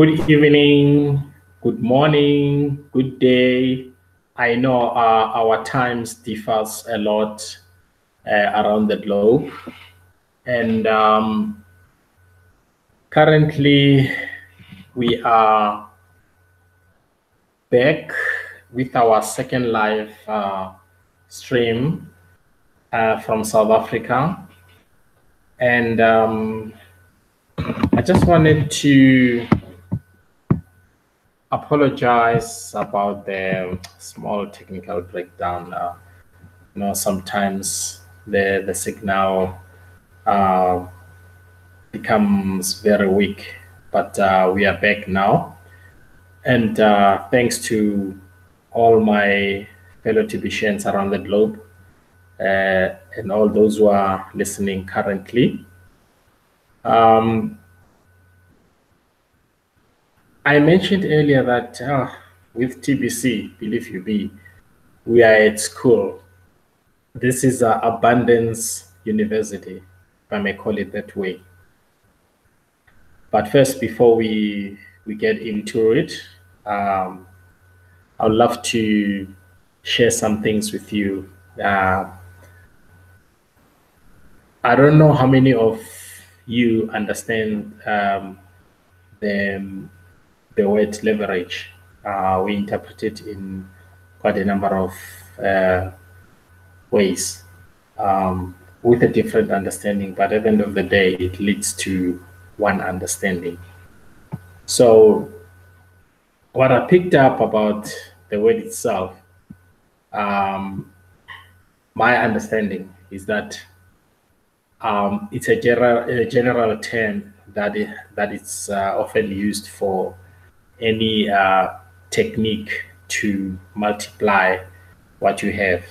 Good evening, good morning, good day. I know our times differs a lot around the globe, and currently we are back with our second live stream from South Africa, and I just wanted to apologize about the small technical breakdown. Sometimes the signal uh, becomes very weak, but we are back now. And thanks to all my fellow Tibetians around the globe and all those who are listening currently. I mentioned earlier that with TBC, believe you me, we are at school. This is Abundance University, if I may call it that way. But first, before we get into it, I would love to share some things with you. I don't know how many of you understand the word leverage. We interpret it in quite a number of ways with a different understanding, but at the end of the day, it leads to one understanding. So what I picked up about the word itself, my understanding is that it's a general term that it's often used for any technique to multiply what you have.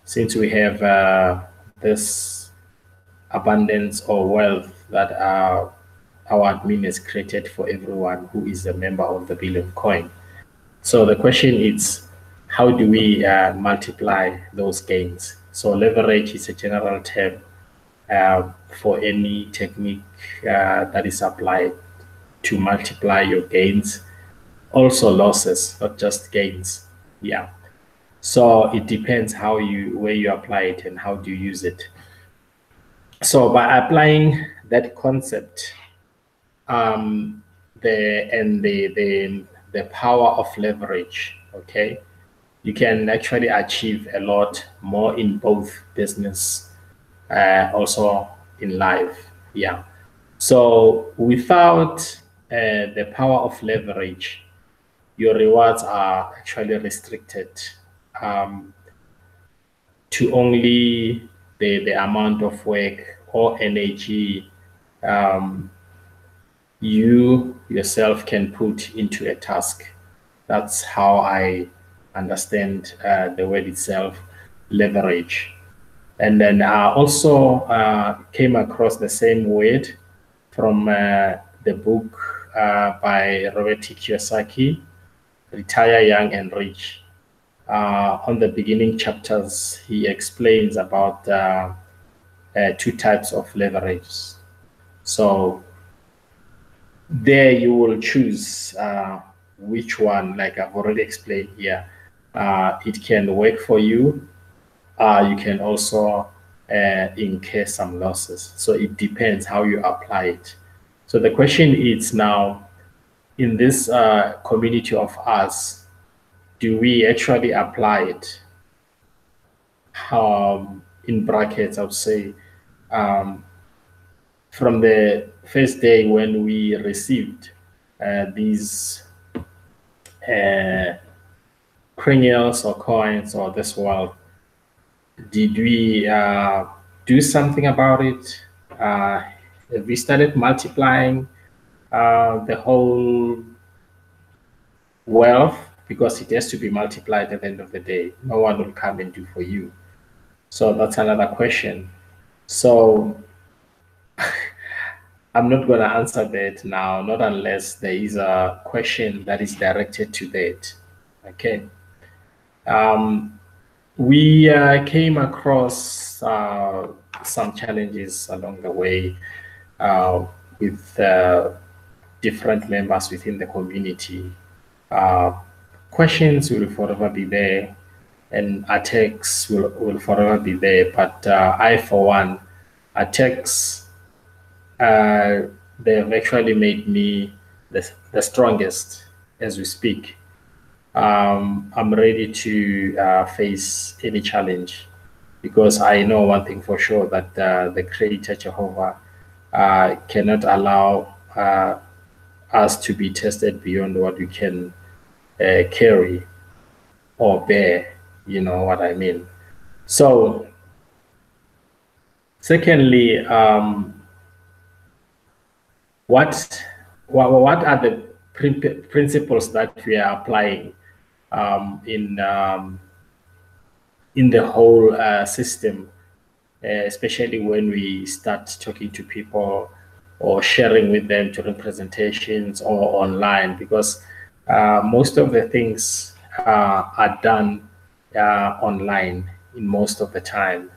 Since we have this abundance or wealth that our admin has created for everyone who is a member of the Billion Coin. So the question is, how do we multiply those gains? So leverage is a general term for any technique that is applied to multiply your gains, also losses, not just gains. Yeah. So it depends where you apply it and how do you use it. So by applying that concept, the power of leverage, okay, you can actually achieve a lot more in both business, also in life. Yeah. So without the power of leverage, your rewards are actually restricted to only the amount of work or energy you yourself can put into a task. That's how I understand the word itself, leverage. And then I also came across the same word from the book by Robert Kiyosaki, Retire Young and Rich. On the beginning chapters, he explains about two types of leverage. So there you will choose which one, like I've already explained here. It can work for you. You can also incur some losses. So it depends how you apply it. So the question is now, in this community of us, do we actually apply it? In brackets, I would say, from the first day when we received these perennials or coins or this world, did we do something about it? Have we started multiplying the whole wealth? Because it has to be multiplied at the end of the day. No one will come and do for you. So that's another question. So I'm not going to answer that now, not unless there is a question that is directed to that. Okay. We came across some challenges along the way with different members within the community. Uh, Questions will forever be there, and attacks will forever be there. But I, for one, attacks, they've actually made me the strongest as we speak. I'm ready to face any challenge because I know one thing for sure that the Creator Jehovah cannot allow us to be tested beyond what we can carry or bear. You know what I mean? So, secondly, what what are the principles that we are applying um, in um, in the whole system, especially when we start talking to people or sharing with them during presentations or online, because most of the things are done online in most of the time,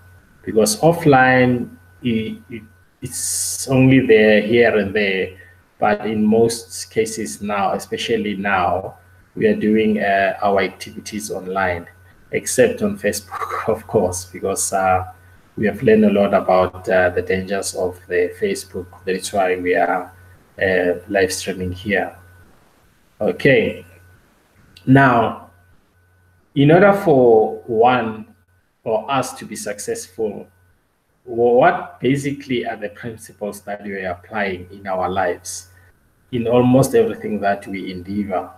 because offline it's only there here and there, but in most cases now, especially now, we are doing our activities online, except on Facebook, of course, because we have learned a lot about the dangers of the Facebook. That's why we are live streaming here. Okay. Now, in order for one or us to be successful, what basically are the principles that we are applying in our lives in almost everything that we endeavor?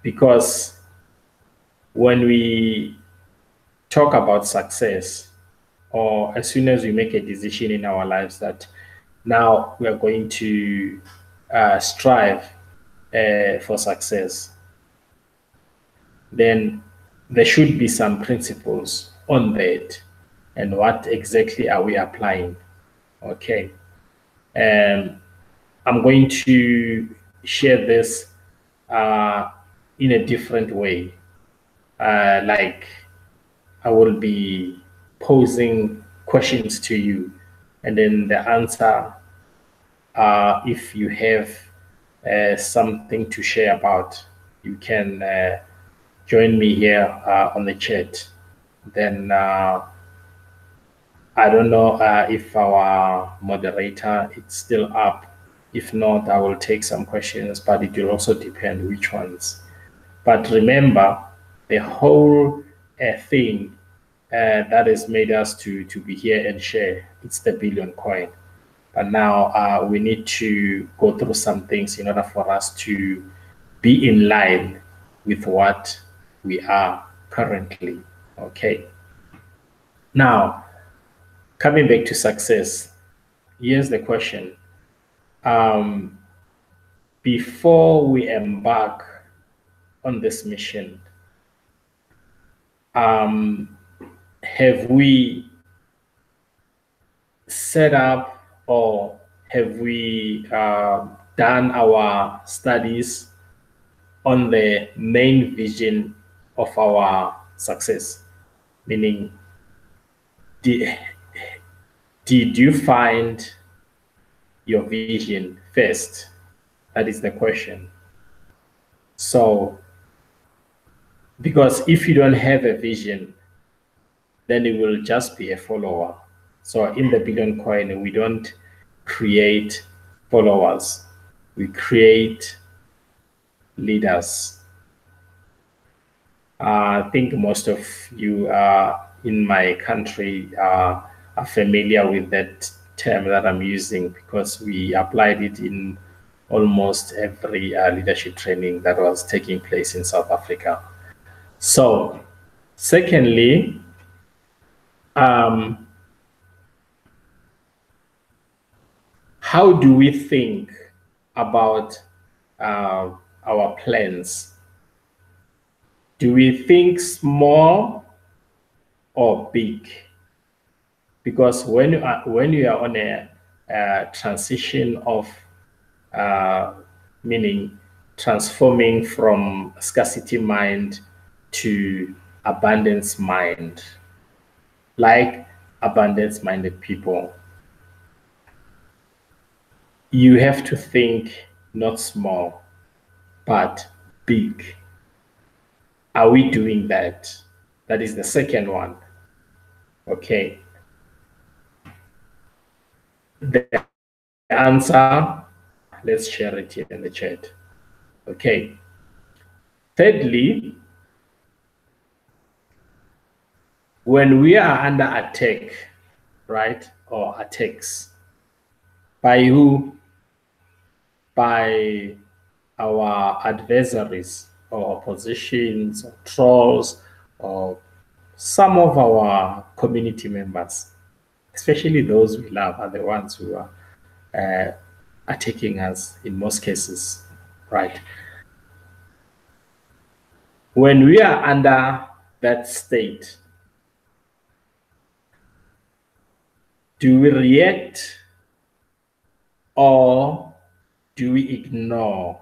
Because when we talk about success, or as soon as we make a decision in our lives that now we are going to strive for success, then there should be some principles on that. And what exactly are we applying? Okay. I'm going to share this uh, in a different way. Like I will be posing questions to you, and then the answer, if you have something to share about, you can join me here on the chat. Then I don't know if our moderator is still up. If not, I will take some questions, but it will also depend which ones. But remember, the whole thing that has made us to be here and share, it's the billion coin. But now we need to go through some things in order for us to be in line with what we are currently. Okay. Now, coming back to success, here's the question. Before we embark on this mission, have we set up or have we done our studies on the main vision of our success? Meaning, did you find your vision first? That is the question. So, because if you don't have a vision, then it will just be a follower. So in the billion coin, we don't create followers, we create leaders. I think most of you in my country are familiar with that term that I'm using, because we applied it in almost every leadership training that was taking place in South Africa. So, secondly, how do we think about our plans? Do we think small or big? Because when you are on a transition of meaning transforming from scarcity mind to abundance mind, like abundance minded people, you have to think not small, but big. Are we doing that? That is the second one. Okay. The answer, let's share it here in the chat. Okay. Thirdly, when we are under attack, right, or attacks, by who? By our adversaries or oppositions or trolls or some of our community members, especially those we love, are the ones who are attacking us in most cases, right? When we are under that state, do we react or do we ignore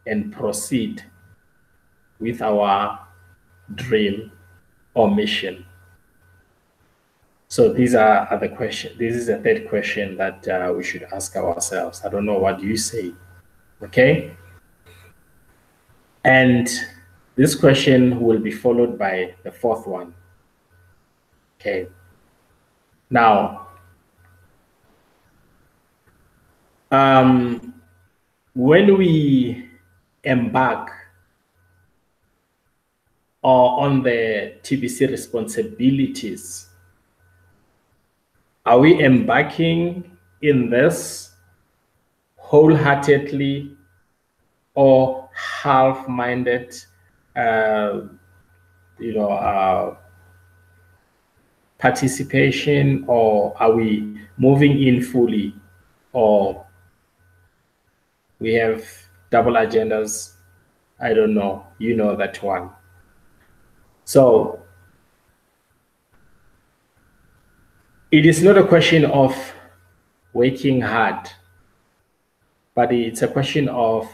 and proceed with our dream or mission? So these are the questions. This is the third question that we should ask ourselves. I don't know what you say. Okay. And this question will be followed by the fourth one. Okay. Now, when we embark on the TBC responsibilities, are we embarking in this wholeheartedly or half-minded, participation, or are we moving in fully, or we have double agendas? I don't know. You know that one. So it is not a question of working hard, but it's a question of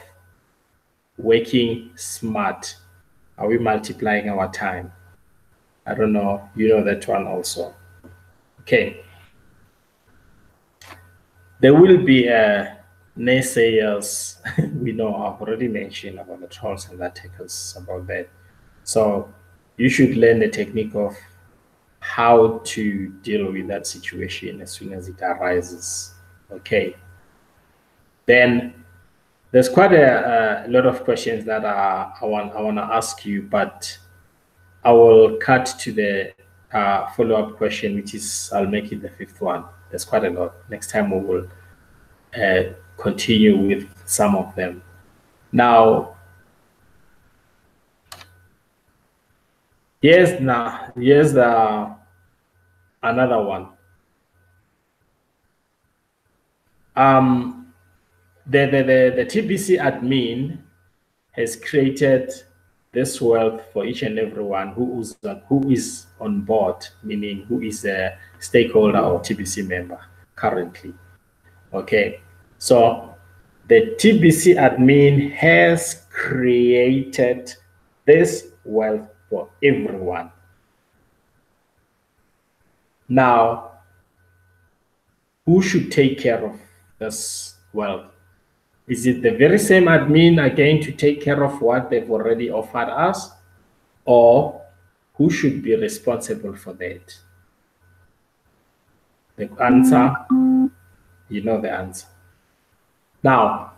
working smart. Are we multiplying our time? I don't know. You know that one also. Okay. There will be naysayers. We know, I've already mentioned about the trolls and the attackers about that. So you should learn the technique of how to deal with that situation as soon as it arises. Okay. Then there's quite a lot of questions that I want to ask you, but I will cut to the follow-up question, which is, I'll make it the fifth one. There's quite a lot. Next time we will continue with some of them. Now, here's another one. The TBC admin has created this wealth for each and everyone who is on board, meaning who is a stakeholder or TBC member currently. Okay, so the TBC admin has created this wealth for everyone. Now, who should take care of this wealth? Is it the very same admin again to take care of what they've already offered us? Or who should be responsible for that? The answer, you know the answer. Now,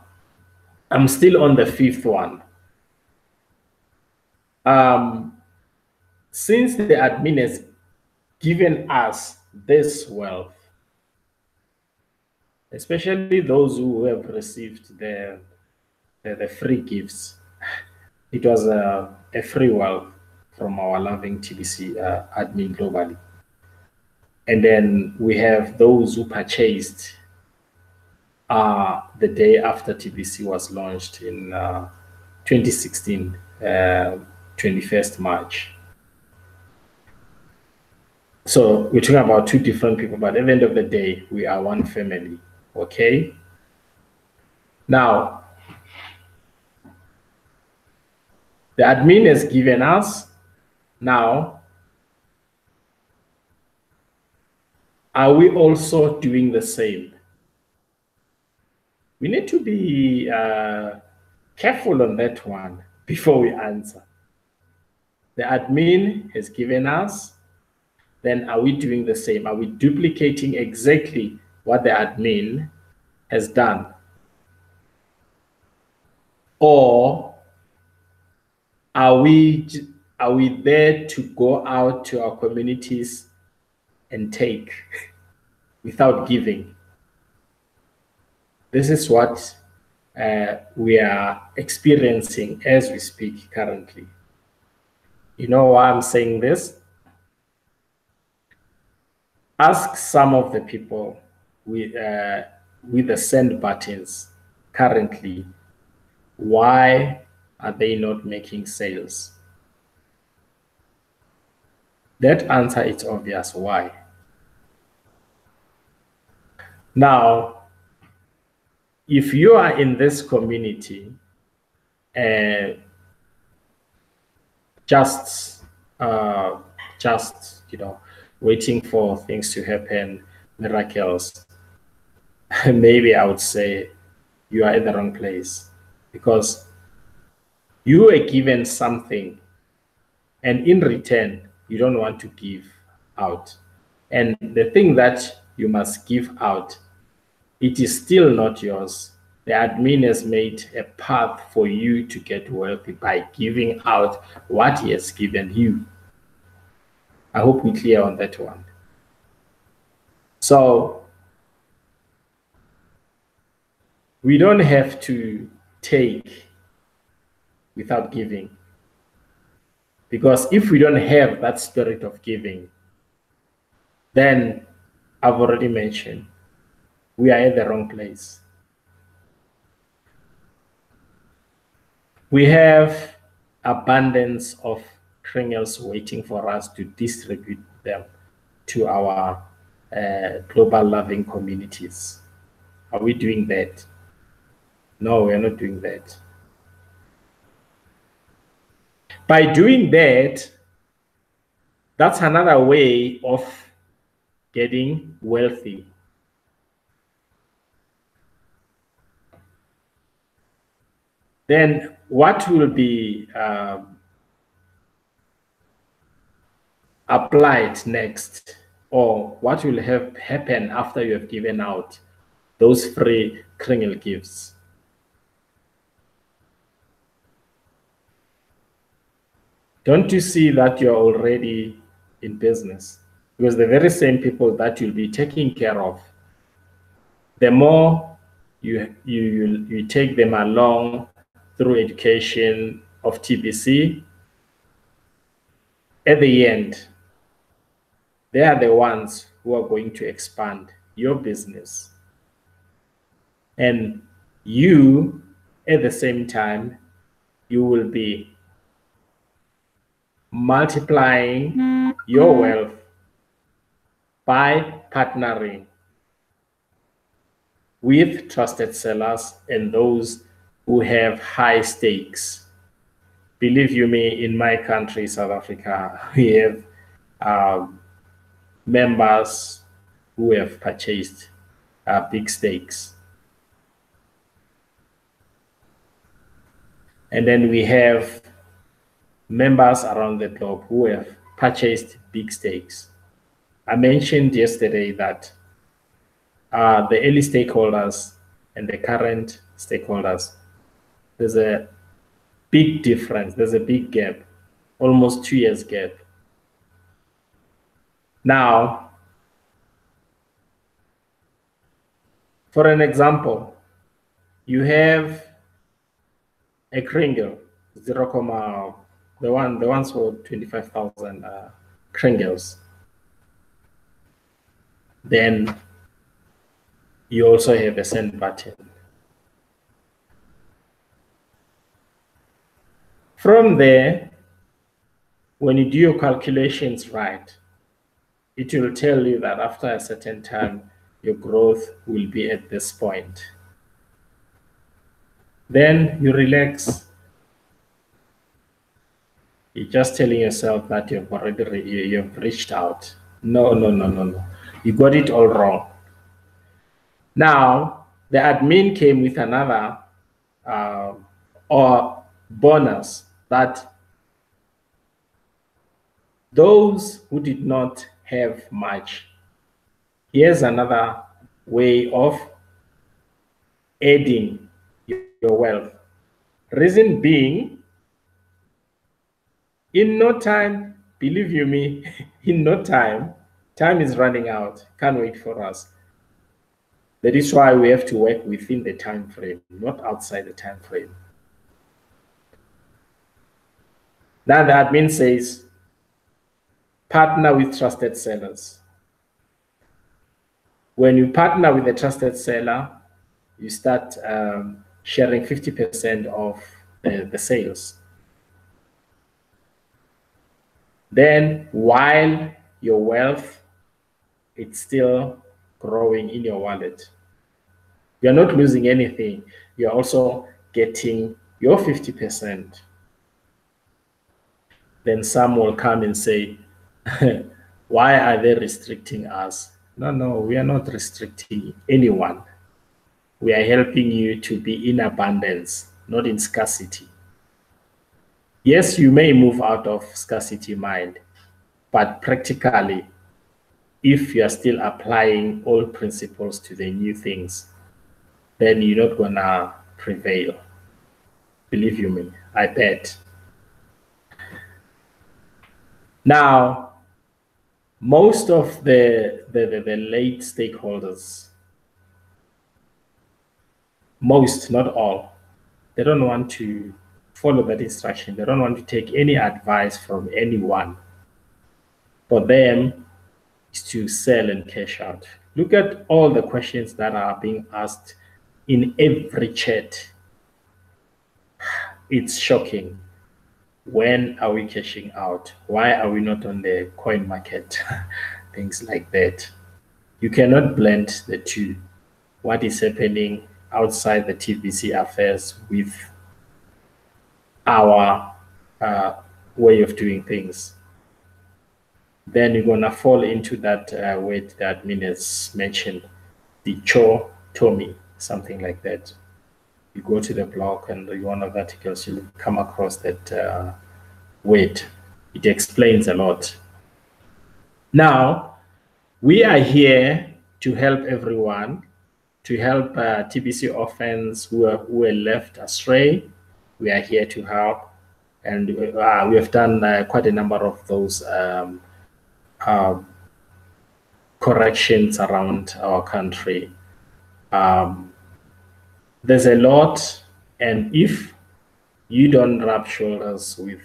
I'm still on the fifth one. Since the admin has given us this wealth, especially those who have received the free gifts, it was a free wealth from our loving TBC admin globally. And then we have those who purchased the day after TBC was launched in 2016, 21st March. So we're talking about two different people, but at the end of the day, we are one family, okay? Now, the admin has given us. Now, are we also doing the same? We need to be careful on that one before we answer. The admin has given us, then are we doing the same? Are we duplicating exactly what the admin has done? Or are we there to go out to our communities and take without giving? This is what we are experiencing as we speak currently. You know why I'm saying this? Ask some of the people with the send buttons currently, why are they not making sales? That answer is obvious. Why? Now, if you are in this community, just waiting for things to happen, miracles, maybe I would say you are in the wrong place, because you were given something and in return you don't want to give out, and the thing that you must give out, it is still not yours. The admin has made a path for you to get wealthy by giving out what he has given you. I hope we're clear on that one. So we don't have to take without giving, because if we don't have that spirit of giving, then I've already mentioned we are in the wrong place. We have abundance of kringles waiting for us to distribute them to our global loving communities. Are we doing that? No, we're not doing that. By doing that, that's another way of getting wealthy. Then what will be applied next, or what will happen after you have given out those free kringle gifts? Don't you see that you're already in business? Because the very same people that you'll be taking care of, the more you take them along through education of TBC, at the end, they are the ones who are going to expand your business. And you, at the same time, you will be multiplying your wealth by partnering with trusted sellers and those who have high stakes. Believe you me, in my country, South Africa, we have members who have purchased big stakes. And then we have members around the globe who have purchased big stakes. I mentioned yesterday that the early stakeholders and the current stakeholders, there's a big difference, there's a big gap, almost 2 years gap. Now, for an example, you have a kringle, the ones for 25,000 kringles. Then you also have a send button. From there, when you do your calculations right, it will tell you that after a certain time, your growth will be at this point. Then you relax. You're just telling yourself that you've reached out. No. You got it all wrong. Now, The admin came with another or bonus that those who did not have much, here's another way of adding your wealth. Reason being, in no time, believe you me, in no time, time is running out. Can't wait for us. That is why we have to work within the time frame, not outside the time frame. Now the admin says, partner with trusted sellers. When you partner with a trusted seller, you start sharing 50% of the sales. Then while your wealth, it's still growing in your wallet. You're not losing anything. You're also getting your 50%. Then some will come and say, why are they restricting us? No, we are not restricting anyone. We are helping you to be in abundance, not in scarcity. Yes, you may move out of scarcity mind, but practically, if you are still applying old principles to the new things, then you're not gonna prevail. Believe you me, I bet. Now, most of the late stakeholders, most, not all, they don't want to follow that instruction. They don't want to take any advice from anyone. For them, is to sell and cash out. Look at all the questions that are being asked in every chat. It's shocking. When are we cashing out? Why are we not on the coin market? Things like that. You cannot blend the two. What is happening outside the TVC affairs with our way of doing things? Then you're gonna fall into that word that Minas mentioned, the Tommy, something like that. You go to the blog and one of the articles, you come across that word. It explains a lot. Now, we are here to help everyone, to help TBC orphans who are left astray. We are here to help. And we have done quite a number of those corrections around our country. There's a lot, and if you don't rub shoulders with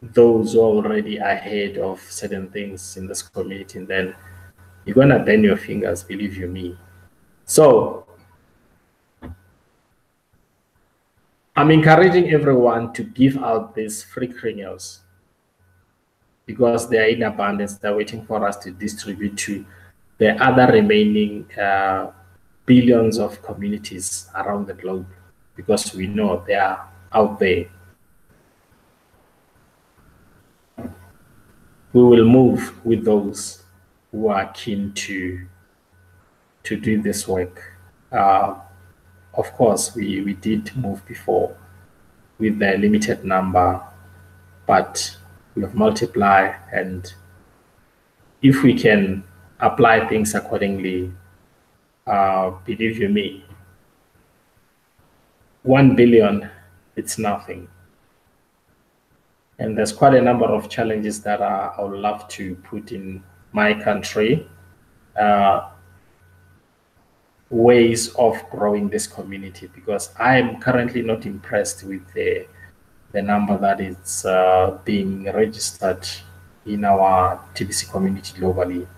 those who are already ahead of certain things in this community, then you're gonna burn your fingers, believe you me. So I'm encouraging everyone to give out these free cranials because they are in abundance. They're waiting for us to distribute to the other remaining billions of communities around the globe, because we know they are out there. We will move with those who are keen to do this work. Of course, we did move before with the limited number, but we have multiplied, and if we can apply things accordingly, believe you me, 1 billion, it's nothing. And there's quite a number of challenges that I would love to put in my country, ways of growing this community, because I am currently not impressed with the number that is being registered in our TBC community globally.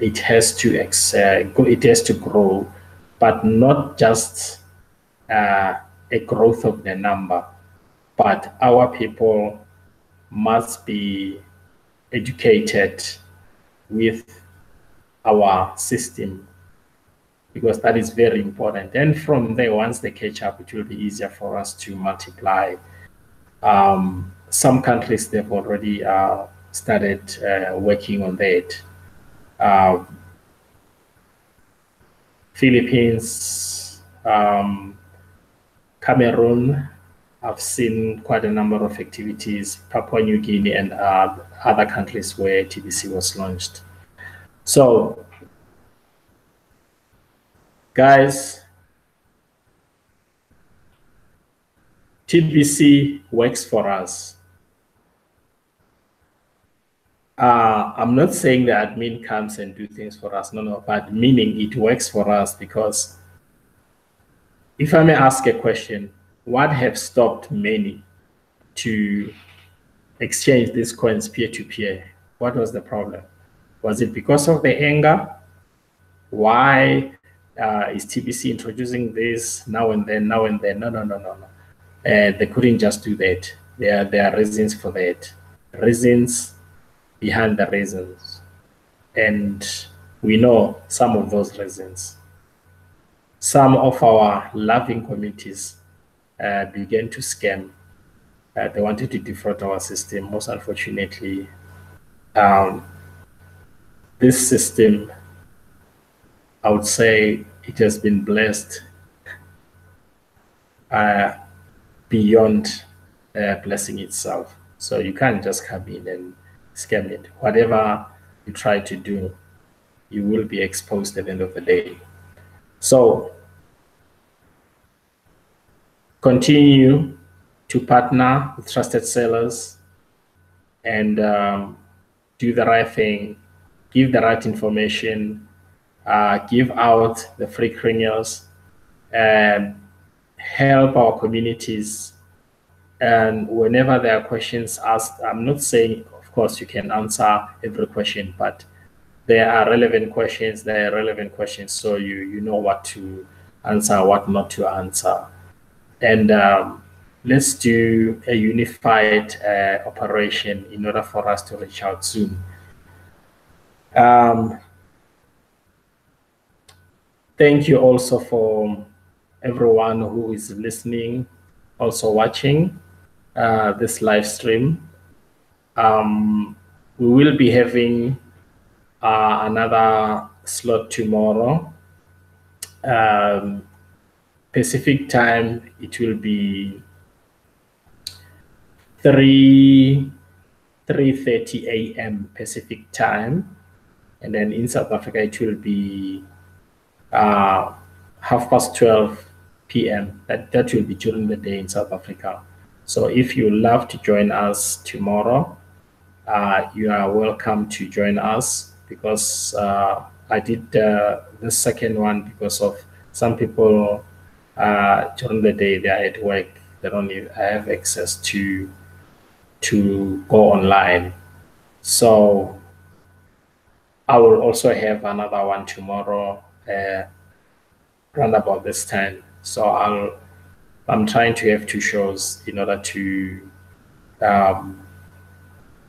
It has to grow, but not just a growth of the number, but our people must be educated with our system, because that is very important. And from there, once they catch up, it will be easier for us to multiply. Some countries, they've already started working on that. Philippines, Cameroon. I've seen quite a number of activities, Papua New Guinea and other countries where TBC was launched. So, guys, TBC works for us. I'm not saying the admin comes and do things for us, no, but meaning it works for us because if I may ask a question, what have stopped many to exchange these coins peer-to-peer? What was the problem? Was it because of the anger? Why is TBC introducing this now and then? No. They couldn't just do that. There are reasons for that. Reasons behind the reasons. And we know some of those reasons. Some of our loving communities began to scam. They wanted to defraud our system. Most unfortunately, this system, I would say it has been blessed beyond blessing itself. So you can't just come in and scam it. Whatever you try to do, you will be exposed at the end of the day. So continue to partner with trusted sellers and do the right thing, give the right information, give out the free cranials, and help our communities. And whenever there are questions asked, I'm not saying, of course, you can answer every question, but there are relevant questions. So you know what to answer, what not to answer. And let's do a unified operation in order for us to reach out soon. Thank you also for everyone who is listening, also watching this live stream. We will be having another slot tomorrow. Pacific time, it will be 3:30 a.m. Pacific time. And then in South Africa, it will be 12:30 p.m. That will be during the day in South Africa. So if you love to join us tomorrow, you are welcome to join us because I did the second one because of some people during the day they are at work. They don't have access to go online. So I will also have another one tomorrow around about this time. So I'm trying to have two shows in order to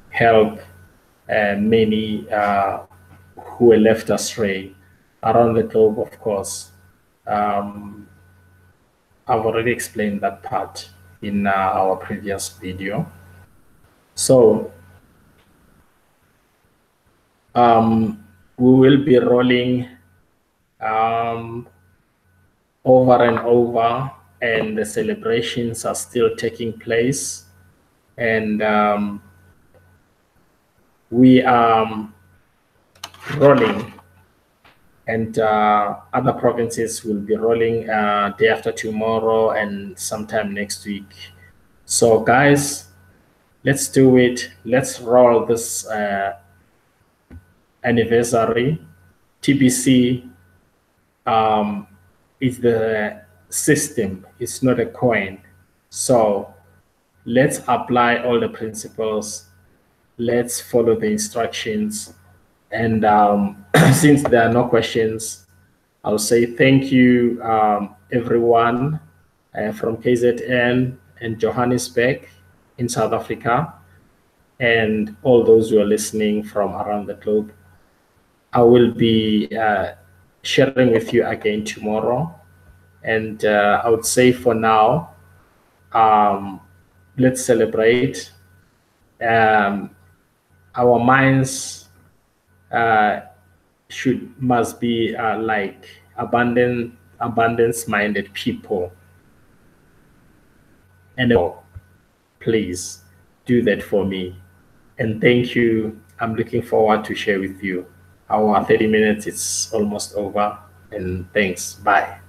help many who were left astray around the globe, of course. I've already explained that part in our previous video. So we will be rolling over and over, and the celebrations are still taking place. And we are rolling, and other provinces will be rolling day after tomorrow and sometime next week. So guys, let's do it. Let's roll this anniversary. TBC is the system, it's not a coin. So let's apply all the principles. Let's follow the instructions. And since there are no questions, I'll say thank you, everyone from KZN and Johannesburg in South Africa, and all those who are listening from around the globe. I will be sharing with you again tomorrow. And I would say for now, let's celebrate. Our minds must be like abundance-minded people. And please do that for me. And thank you. I'm looking forward to share with you. Our 30 minutes is almost over. And thanks. Bye.